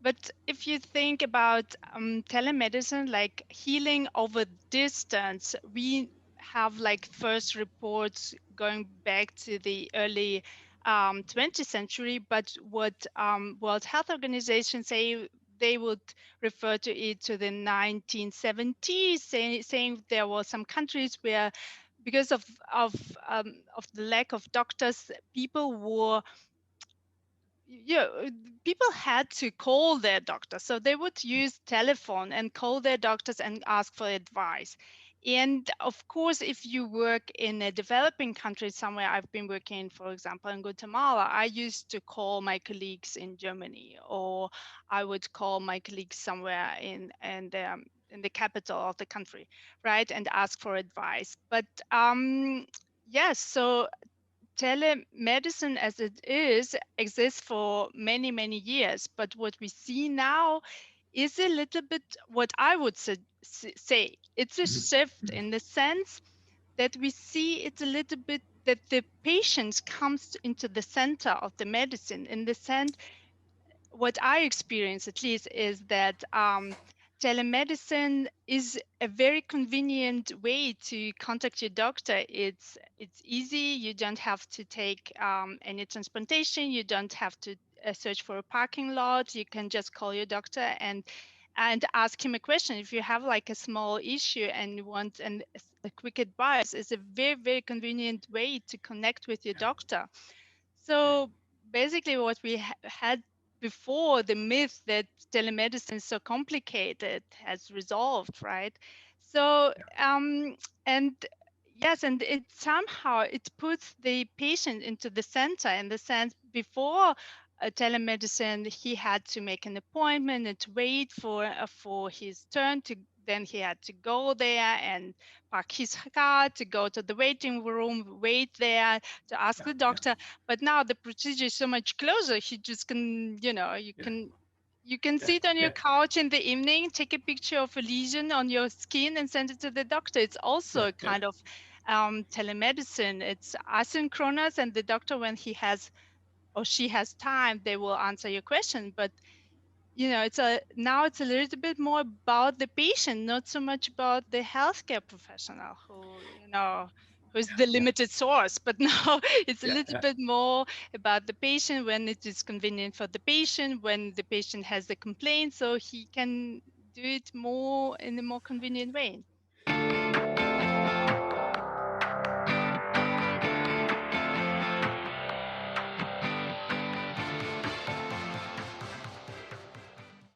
But if you think about telemedicine, like healing over distance, we have like first reports going back to the early 20th century. But what World Health Organization say, they would refer to it to the 1970s, saying there were some countries where, because of the lack of doctors, people were, yeah, people had to call their doctor. So they would use telephone and call their doctors and ask for advice. And of course, if you work in a developing country somewhere, I've been working, for example, in Guatemala, I used to call my colleagues in Germany, or I would call my colleagues somewhere in the capital of the country, right, and ask for advice. But yes, so telemedicine as it is exists for many, many years. But what we see now is a little bit what I would say. It's a shift in the sense that we see it's a little bit that the patient comes into the center of the medicine, in the sense what I experience at least is that telemedicine is a very convenient way to contact your doctor. It's easy. You don't have to take any transportation. You don't have to search for a parking lot. You can just call your doctor and ask him a question. If you have like a small issue and you want a quick advice, it's a very, very convenient way to connect with your doctor. So basically, what we had before, the myth that telemedicine is so complicated, has resolved, right? So, and yes, and it somehow it puts the patient into the center, in the sense before telemedicine, he had to make an appointment and to wait for his turn to. Then he had to go there and park his car, to go to the waiting room, wait there, to ask the doctor. But now the procedure is so much closer. You just can, you can sit on your couch in the evening, take a picture of a lesion on your skin and send it to the doctor. It's also a kind of telemedicine. It's asynchronous, and the doctor, when he has or she has time, they will answer your question. But now it's a little bit more about the patient, not so much about the healthcare professional who's the limited source. But now it's a little bit more about the patient, when it is convenient for the patient, when the patient has the complaint, so he can do it more in a more convenient way.